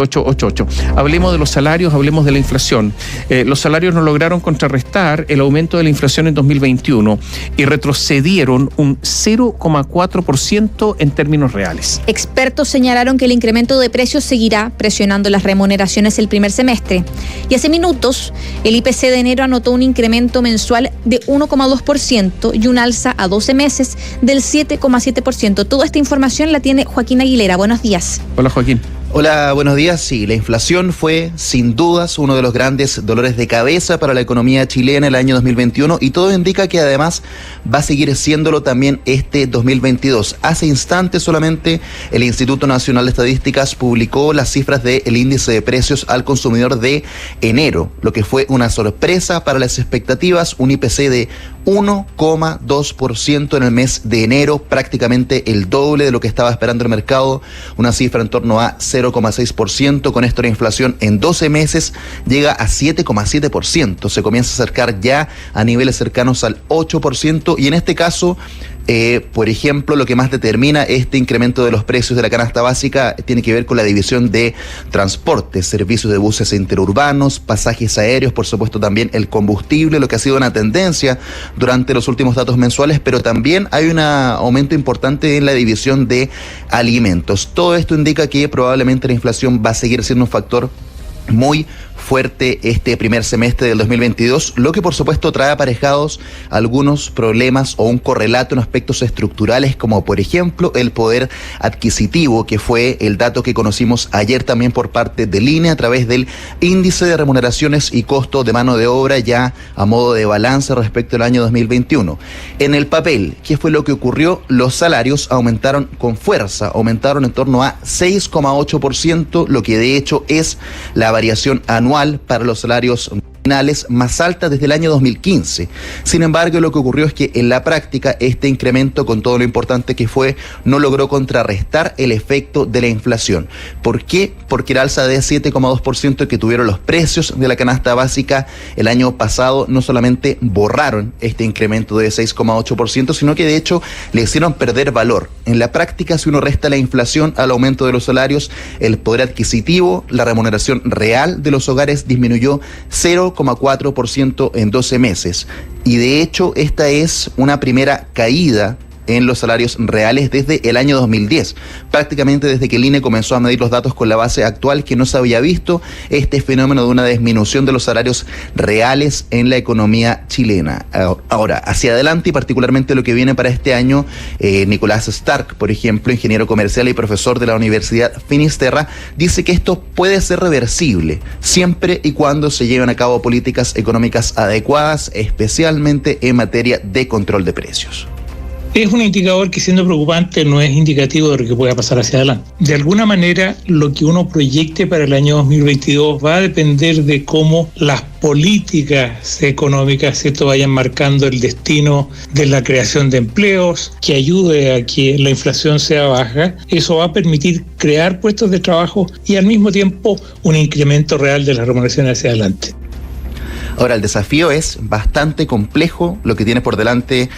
888. Hablemos de los salarios, hablemos de la inflación. Los salarios no lograron contrarrestar el aumento de la inflación en 2021 y retrocedieron un 0,4% en términos reales. Expertos señalaron que el incremento de precios seguirá presionando las remuneraciones el primer semestre. Y hace minutos, el IPC de enero anotó un incremento mensual de 1,2% y un alza a 12 meses del 7,7%. Toda esta información la tiene Joaquín Aguilera. Buenos días. Hola, Joaquín. Hola, buenos días. Sí, la inflación fue sin dudas uno de los grandes dolores de cabeza para la economía chilena el año 2021 y todo indica que además va a seguir siéndolo también este 2022. Hace instantes solamente el Instituto Nacional de Estadísticas publicó las cifras del índice de precios al consumidor de enero, lo que fue una sorpresa para las expectativas, un IPC de 1,2% en el mes de enero, prácticamente el doble de lo que estaba esperando el mercado, una cifra en torno a 0,6%. Con esto la inflación en 12 meses llega a 7,7%, se comienza a acercar ya a niveles cercanos al 8% y en este caso, por ejemplo, lo que más determina este incremento de los precios de la canasta básica tiene que ver con la división de transporte, servicios de buses interurbanos, pasajes aéreos, por supuesto también el combustible, lo que ha sido una tendencia durante los últimos datos mensuales, pero también hay un aumento importante en la división de alimentos. Todo esto indica que probablemente la inflación va a seguir siendo un factor muy fuerte este primer semestre del 2022, lo que por supuesto trae aparejados algunos problemas o un correlato en aspectos estructurales, como por ejemplo el poder adquisitivo, que fue el dato que conocimos ayer también por parte del INE a través del índice de remuneraciones y costo de mano de obra, ya a modo de balance respecto al año 2021. En el papel, ¿qué fue lo que ocurrió? Los salarios aumentaron con fuerza, aumentaron en torno a 6,8%, lo que de hecho es la variación anual para los salarios finales más alta desde el año 2015. Sin embargo, lo que ocurrió es que en la práctica este incremento, con todo lo importante que fue, no logró contrarrestar el efecto de la inflación. ¿Por qué? Porque el alza de 7,2% que tuvieron los precios de la canasta básica el año pasado no solamente borraron este incremento de 6,8%, sino que de hecho le hicieron perder valor. En la práctica, si uno resta la inflación al aumento de los salarios, el poder adquisitivo, la remuneración real de los hogares disminuyó 0,4% en 12 meses. Y de hecho, esta es una primera caída en los salarios reales desde el año 2010, prácticamente desde que el INE comenzó a medir los datos con la base actual, que no se había visto este fenómeno de una disminución de los salarios reales en la economía chilena. Ahora, hacia adelante y particularmente lo que viene para este año, Nicolás Stark, por ejemplo, ingeniero comercial y profesor de la Universidad Finisterra, dice que esto puede ser reversible siempre y cuando se lleven a cabo políticas económicas adecuadas, especialmente en materia de control de precios. Es un indicador que, siendo preocupante, no es indicativo de lo que pueda pasar hacia adelante. De alguna manera, lo que uno proyecte para el año 2022 va a depender de cómo las políticas económicas, ¿cierto?, vayan marcando el destino de la creación de empleos, que ayude a que la inflación sea baja. Eso va a permitir crear puestos de trabajo y al mismo tiempo un incremento real de las remuneraciones hacia adelante. Ahora, el desafío es bastante complejo, lo que tiene por delante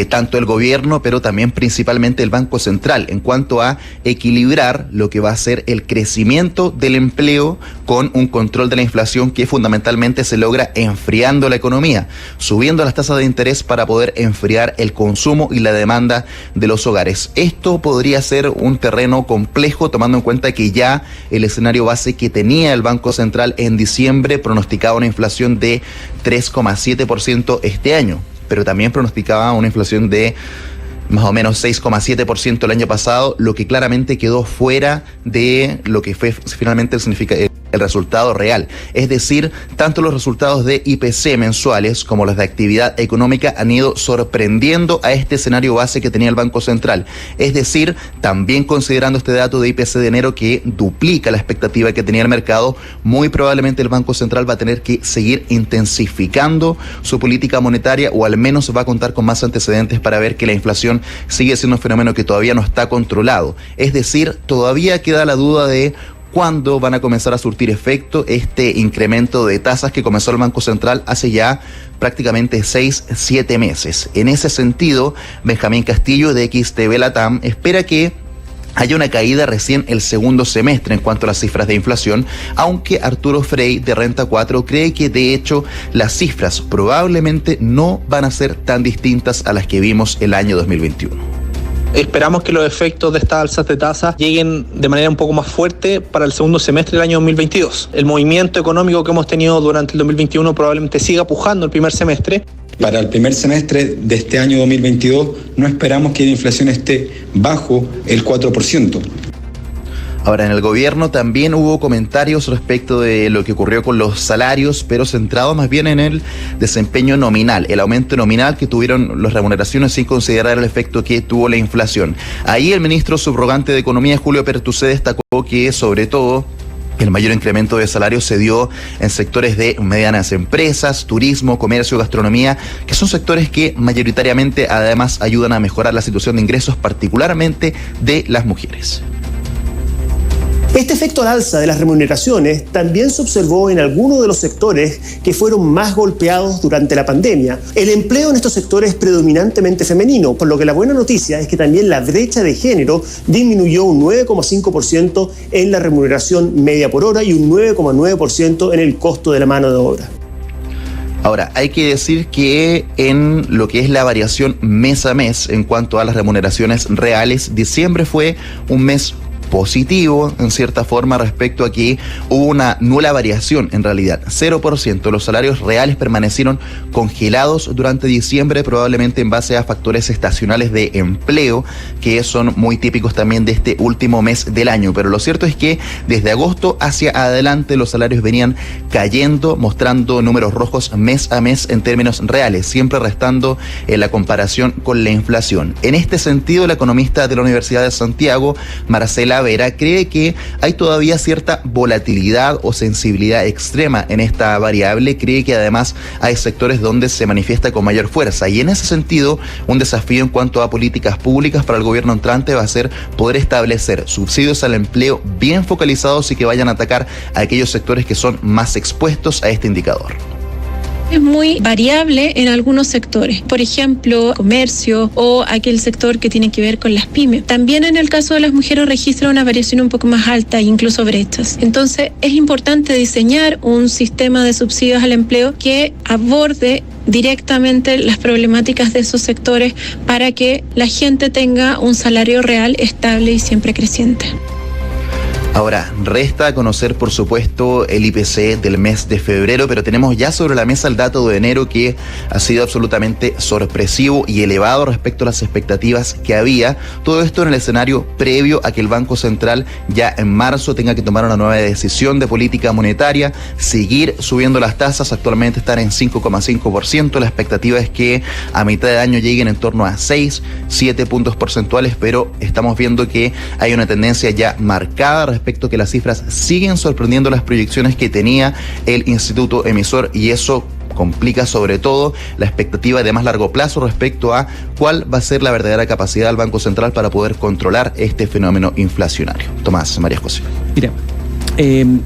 tanto el gobierno, pero también principalmente el Banco Central, en cuanto a equilibrar lo que va a ser el crecimiento del empleo con un control de la inflación que fundamentalmente se logra enfriando la economía, subiendo las tasas de interés para poder enfriar el consumo y la demanda de los hogares. Esto podría ser un terreno complejo, tomando en cuenta que ya el escenario base que tenía el Banco Central en diciembre pronosticaba una inflación de 3,7% este año, pero también pronosticaba una inflación de más o menos 6,7% el año pasado, lo que claramente quedó fuera de lo que fue finalmente el resultado real. Es decir, tanto los resultados de IPC mensuales como los de actividad económica han ido sorprendiendo a este escenario base que tenía el Banco Central. Es decir, también considerando este dato de IPC de enero que duplica la expectativa que tenía el mercado, muy probablemente el Banco Central va a tener que seguir intensificando su política monetaria, o al menos va a contar con más antecedentes para ver que la inflación sigue siendo un fenómeno que todavía no está controlado. Es decir, todavía queda la duda de cuándo van a comenzar a surtir efecto este incremento de tasas que comenzó el Banco Central hace ya prácticamente 6-7 meses. En ese sentido, Benjamín Castillo de XTV Latam espera que hay una caída recién el segundo semestre en cuanto a las cifras de inflación, aunque Arturo Frey de Renta 4 cree que de hecho las cifras probablemente no van a ser tan distintas a las que vimos el año 2021. Esperamos que los efectos de estas alzas de tasa lleguen de manera un poco más fuerte para el segundo semestre del año 2022. El movimiento económico que hemos tenido durante el 2021 probablemente siga pujando el primer semestre. Para el primer semestre de este año 2022 no esperamos que la inflación esté bajo el 4%. Ahora, en el gobierno también hubo comentarios respecto de lo que ocurrió con los salarios, pero centrado más bien en el desempeño nominal, el aumento nominal que tuvieron las remuneraciones sin considerar el efecto que tuvo la inflación. Ahí el ministro subrogante de Economía, Julio Pertusé, destacó que sobre todo el mayor incremento de salarios se dio en sectores de medianas empresas, turismo, comercio, gastronomía, que son sectores que mayoritariamente además ayudan a mejorar la situación de ingresos, particularmente de las mujeres. Este efecto al alza de las remuneraciones también se observó en algunos de los sectores que fueron más golpeados durante la pandemia. El empleo en estos sectores es predominantemente femenino, por lo que la buena noticia es que también la brecha de género disminuyó un 9,5% en la remuneración media por hora y un 9,9% en el costo de la mano de obra. Ahora, hay que decir que en lo que es la variación mes a mes en cuanto a las remuneraciones reales, diciembre fue un mes positivo en cierta forma respecto a que hubo una nula variación en realidad, 0%. Los salarios reales permanecieron congelados durante diciembre, probablemente en base a factores estacionales de empleo que son muy típicos también de este último mes del año, pero lo cierto es que desde agosto hacia adelante los salarios venían cayendo, mostrando números rojos mes a mes en términos reales, siempre restando la comparación con la inflación. En este sentido, la economista de la Universidad de Santiago, Marcela Vera, cree que hay todavía cierta volatilidad o sensibilidad extrema en esta variable. Cree que además hay sectores donde se manifiesta con mayor fuerza, y en ese sentido un desafío en cuanto a políticas públicas para el gobierno entrante va a ser poder establecer subsidios al empleo bien focalizados y que vayan a atacar a aquellos sectores que son más expuestos a este indicador. Es muy variable en algunos sectores, por ejemplo, comercio o aquel sector que tiene que ver con las pymes. También en el caso de las mujeres registra una variación un poco más alta, incluso brechas. Entonces es importante diseñar un sistema de subsidios al empleo que aborde directamente las problemáticas de esos sectores para que la gente tenga un salario real estable y siempre creciente. Ahora, resta conocer, por supuesto, el IPC del mes de febrero, pero tenemos ya sobre la mesa el dato de enero que ha sido absolutamente sorpresivo y elevado respecto a las expectativas que había. Todo esto en el escenario previo a que el Banco Central ya en marzo tenga que tomar una nueva decisión de política monetaria, seguir subiendo las tasas. Actualmente están en 5,5%. La expectativa es que a mitad de año lleguen en torno a 6-7 puntos porcentuales, pero estamos viendo que hay una tendencia ya marcada respecto a que las cifras siguen sorprendiendo las proyecciones que tenía el instituto emisor, y eso complica sobre todo la expectativa de más largo plazo respecto a cuál va a ser la verdadera capacidad del Banco Central para poder controlar este fenómeno inflacionario. Tomás, María José. Mira,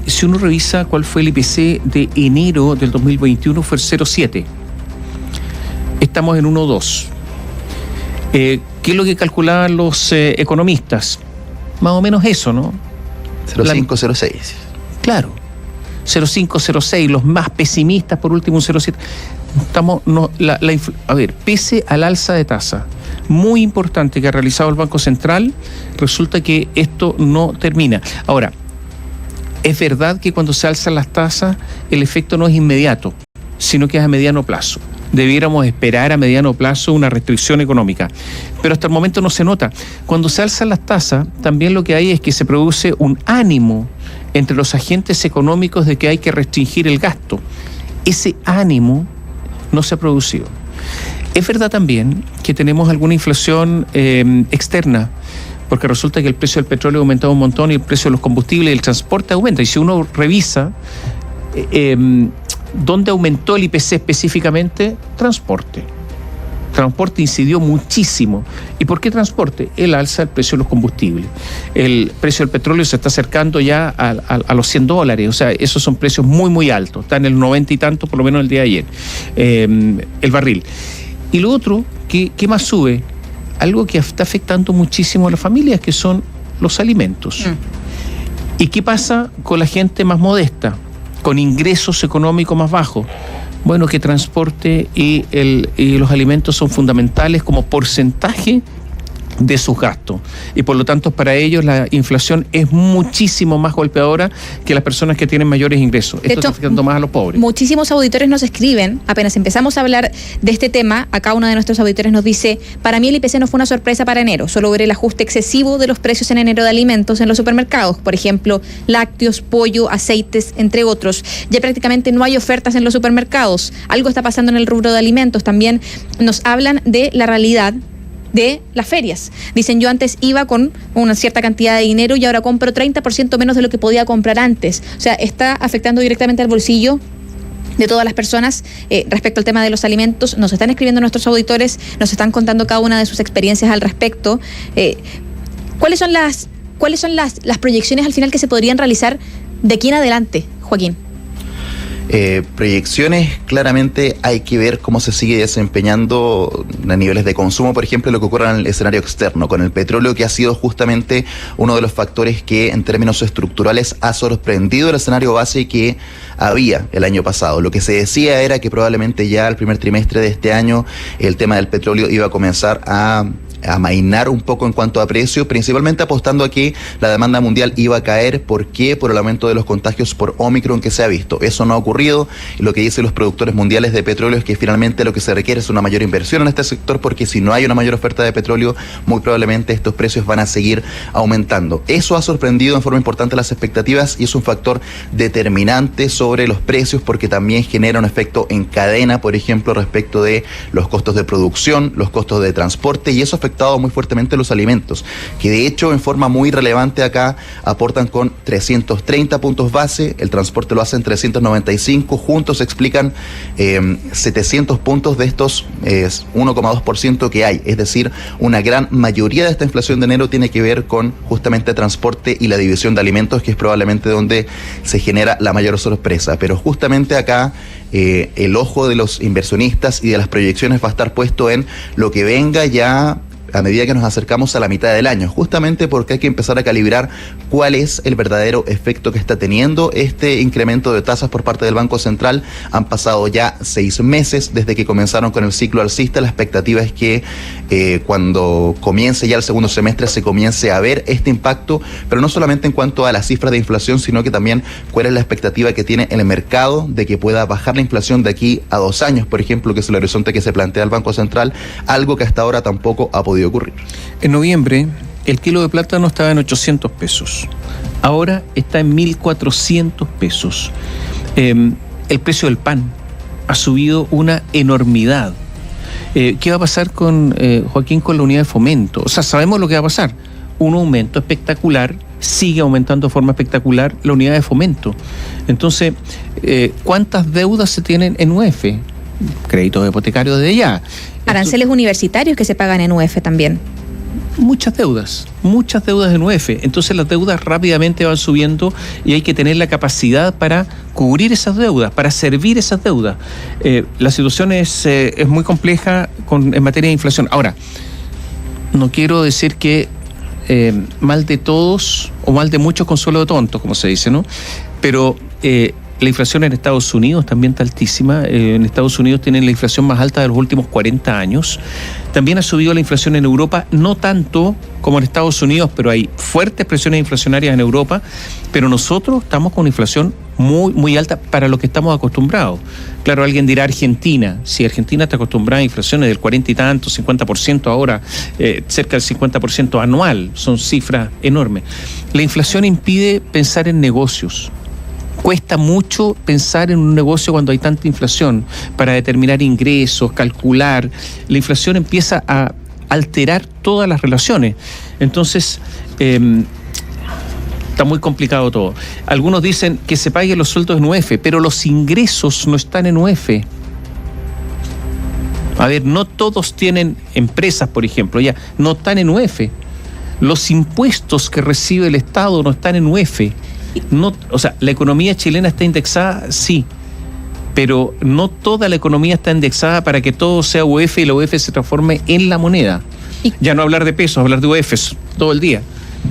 si uno revisa cuál fue el IPC de enero del 2021, fue el 0,7. Estamos en 1,2. ¿Qué es lo que calculaban los economistas? Más o menos eso, ¿no? 0,5, 0,6. Claro, 0,5, 0,6, los más pesimistas por último un 0,7. A ver, pese al alza de tasa muy importante que ha realizado el Banco Central, resulta que esto no termina. Ahora, es verdad que cuando se alzan las tasas el efecto no es inmediato, sino que es a mediano plazo. Debiéramos esperar a mediano plazo una restricción económica, pero hasta el momento no se nota. Cuando se alzan las tasas, también lo que hay es que se produce un ánimo entre los agentes económicos de que hay que restringir el gasto. Ese ánimo no se ha producido. Es verdad también que tenemos alguna inflación externa, porque resulta que el precio del petróleo ha aumentado un montón y el precio de los combustibles y el transporte aumenta. Y si uno revisa ¿dónde aumentó el IPC específicamente? Transporte. Transporte incidió muchísimo. ¿Y por qué transporte? El alza del precio de los combustibles. El precio del petróleo se está acercando ya a los $100. O sea, esos son precios muy, muy altos. Está en el 90 y tanto, por lo menos el día de ayer, el barril. Y lo otro, ¿qué más sube? Algo que está afectando muchísimo a las familias, que son los alimentos. ¿Y qué pasa con la gente más modesta, con ingresos económicos más bajos? Bueno, que transporte y los alimentos son fundamentales como porcentaje de sus gastos, y por lo tanto para ellos la inflación es muchísimo más golpeadora que las personas que tienen mayores ingresos. Esto está afectando más a los pobres. Muchísimos auditores nos escriben, apenas empezamos a hablar de este tema, acá uno de nuestros auditores nos dice: para mí el IPC no fue una sorpresa para enero, solo ver el ajuste excesivo de los precios en enero de alimentos en los supermercados, por ejemplo, lácteos, pollo, aceites, entre otros. Ya prácticamente no hay ofertas en los supermercados, algo está pasando en el rubro de alimentos. También nos hablan de la realidad de las ferias. Dicen: yo antes iba con una cierta cantidad de dinero y ahora compro 30% menos de lo que podía comprar antes. O sea, está afectando directamente al bolsillo de todas las personas. Respecto al tema de los alimentos, nos están escribiendo nuestros auditores, nos están contando cada una de sus experiencias al respecto. ¿Cuáles son las proyecciones al final que se podrían realizar de aquí en adelante, Joaquín? Proyecciones, claramente hay que ver cómo se sigue desempeñando a niveles de consumo, por ejemplo, lo que ocurre en el escenario externo, con el petróleo, que ha sido justamente uno de los factores que en términos estructurales ha sorprendido el escenario base que había el año pasado. Lo que se decía era que probablemente ya el primer trimestre de este año el tema del petróleo iba a comenzar a amainar un poco en cuanto a precio, principalmente apostando a que la demanda mundial iba a caer. ¿Por qué? Por el aumento de los contagios por Omicron que se ha visto. Eso no ha ocurrido, y lo que dicen los productores mundiales de petróleo es que finalmente lo que se requiere es una mayor inversión en este sector, porque si no hay una mayor oferta de petróleo, muy probablemente estos precios van a seguir aumentando. Eso ha sorprendido en forma importante las expectativas y es un factor determinante sobre los precios, porque también genera un efecto en cadena, por ejemplo, respecto de los costos de producción, los costos de transporte, y eso afecta muy fuertemente los alimentos, que de hecho en forma muy relevante acá aportan con 330 puntos base, el transporte lo hace en 395, juntos explican 700 puntos de estos 1,2% que hay, es decir, una gran mayoría de esta inflación de enero tiene que ver con justamente transporte y la división de alimentos, que es probablemente donde se genera la mayor sorpresa, pero justamente acá el ojo de los inversionistas y de las proyecciones va a estar puesto en lo que venga ya a medida que nos acercamos a la mitad del año, justamente porque hay que empezar a calibrar cuál es el verdadero efecto que está teniendo este incremento de tasas por parte del Banco Central. Han pasado ya 6 meses desde que comenzaron con el ciclo alcista. La expectativa es que cuando comience ya el segundo semestre se comience a ver este impacto, pero no solamente en cuanto a las cifras de inflación, sino que también cuál es la expectativa que tiene el mercado de que pueda bajar la inflación de aquí a 2 años, por ejemplo, que es el horizonte que se plantea el Banco Central, algo que hasta ahora tampoco ha podido ocurrir. En noviembre el kilo de plátano estaba en 800 pesos, ahora está en 1.400 pesos. El precio del pan ha subido una enormidad. ¿Qué va a pasar con Joaquín, con la unidad de fomento? O sea, sabemos lo que va a pasar, un aumento espectacular, sigue aumentando de forma espectacular la unidad de fomento. Entonces, ¿cuántas deudas se tienen en UF? Créditos hipotecarios de ya. Aranceles universitarios que se pagan en UF también. Muchas deudas en UF. Entonces las deudas rápidamente van subiendo y hay que tener la capacidad para cubrir esas deudas, para servir esas deudas. La situación es muy compleja en materia de inflación. Ahora, no quiero decir que mal de todos o mal de muchos consuelo de tontos, como se dice, ¿no? Pero la inflación en Estados Unidos también está altísima. En Estados Unidos tienen la inflación más alta de los últimos 40 años. También ha subido la inflación en Europa, no tanto como en Estados Unidos, pero hay fuertes presiones inflacionarias en Europa. Pero nosotros estamos con una inflación muy, muy alta para lo que estamos acostumbrados. Claro, alguien dirá Argentina. Si Argentina está acostumbrada a inflaciones del 40 y tanto, 50% ahora, cerca del 50% anual, son cifras enormes. La inflación impide pensar en negocios. Cuesta mucho pensar en un negocio cuando hay tanta inflación, para determinar ingresos, calcular. La inflación empieza a alterar todas las relaciones. Entonces, está muy complicado todo. Algunos dicen que se paguen los sueldos en UF, pero los ingresos no están en UF. A ver, no todos tienen empresas, por ejemplo, ya no están en UF. Los impuestos que recibe el Estado no están en UF. No, o sea, la economía chilena está indexada, sí, pero no toda la economía está indexada para que todo sea UF y la UF se transforme en la moneda. Ya no hablar de pesos, hablar de UF todo el día.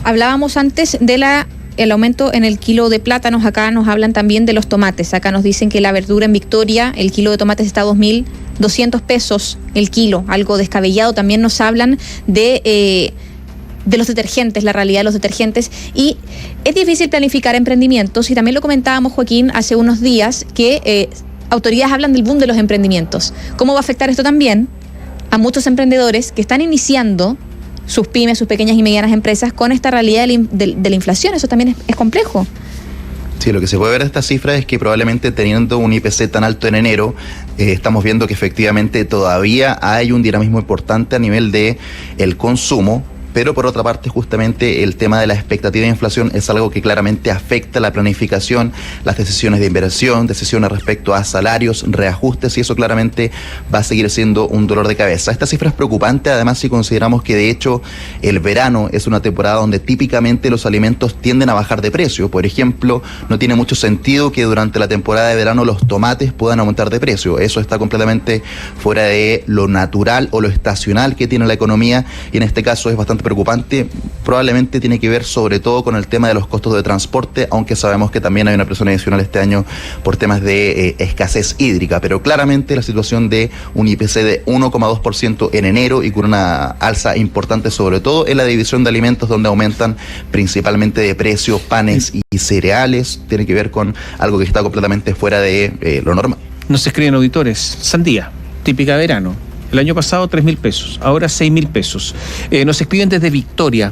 Hablábamos antes de el aumento en el kilo de plátanos. Acá nos hablan también de los tomates. Acá nos dicen que la verdura en Victoria, el kilo de tomates está a 2.200 pesos el kilo, algo descabellado. También nos hablan de los detergentes, la realidad de los detergentes. Y es difícil planificar emprendimientos, y también lo comentábamos, Joaquín, hace unos días, que autoridades hablan del boom de los emprendimientos. ¿Cómo va a afectar esto también a muchos emprendedores que están iniciando sus pymes, sus pequeñas y medianas empresas, con esta realidad de la inflación? Eso también es complejo. Sí, lo que se puede ver de esta cifra es que probablemente teniendo un IPC tan alto en enero, estamos viendo que efectivamente todavía hay un dinamismo importante a nivel de el consumo. Pero por otra parte, justamente el tema de la expectativa de inflación es algo que claramente afecta la planificación, las decisiones de inversión, decisiones respecto a salarios, reajustes, y eso claramente va a seguir siendo un dolor de cabeza. Esta cifra es preocupante, además, si consideramos que de hecho el verano es una temporada donde típicamente los alimentos tienden a bajar de precio. Por ejemplo, no tiene mucho sentido que durante la temporada de verano los tomates puedan aumentar de precio. Eso está completamente fuera de lo natural o lo estacional que tiene la economía, y en este caso es bastante preocupante. Probablemente tiene que ver sobre todo con el tema de los costos de transporte, aunque sabemos que también hay una presión adicional este año por temas de escasez hídrica, pero claramente la situación de un IPC de 1,2% en enero y con una alza importante sobre todo en la división de alimentos, donde aumentan principalmente de precio panes y cereales, tiene que ver con algo que está completamente fuera de lo normal. Nos escriben auditores: sandía, típica de verano. El año pasado 3.000 pesos, ahora 6.000 pesos. Nos escriben desde Victoria,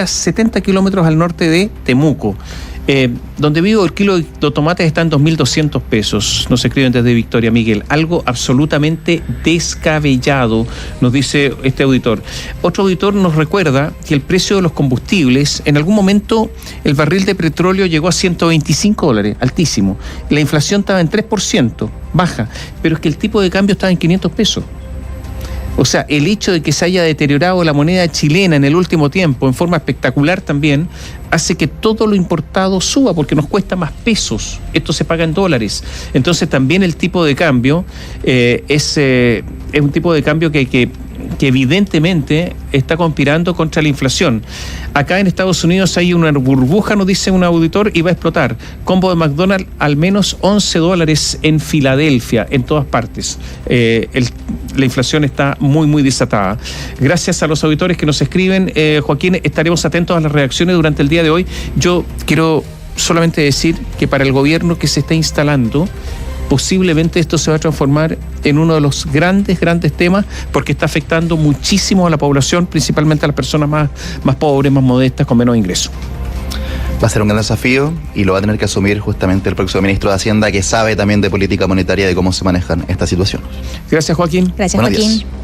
70 kilómetros al norte de Temuco. Donde vivo, el kilo de tomates está en 2.200 pesos. Nos escriben desde Victoria, Miguel. Algo absolutamente descabellado, nos dice este auditor. Otro auditor nos recuerda que el precio de los combustibles, en algún momento el barril de petróleo llegó a $125, altísimo. La inflación estaba en 3%, baja, pero es que el tipo de cambio estaba en 500 pesos. O sea, el hecho de que se haya deteriorado la moneda chilena en el último tiempo en forma espectacular también hace que todo lo importado suba, porque nos cuesta más pesos. Esto se paga en dólares. Entonces también el tipo de cambio es un tipo de cambio que evidentemente está conspirando contra la inflación. Acá en Estados Unidos hay una burbuja, nos dice un auditor, y va a explotar. Combo de McDonald's, al menos $11 en Filadelfia, en todas partes. La inflación está muy, muy desatada. Gracias a los auditores que nos escriben, Joaquín, estaremos atentos a las reacciones durante el día de hoy. Yo quiero solamente decir que para el gobierno que se está instalando, posiblemente esto se va a transformar en uno de los grandes temas, porque está afectando muchísimo a la población, principalmente a las personas más pobres, más modestas, con menos ingresos. Va a ser un gran desafío y lo va a tener que asumir justamente el próximo ministro de Hacienda, que sabe también de política monetaria, de cómo se manejan estas situaciones. Gracias, Joaquín. Gracias, Buenos Joaquín. días.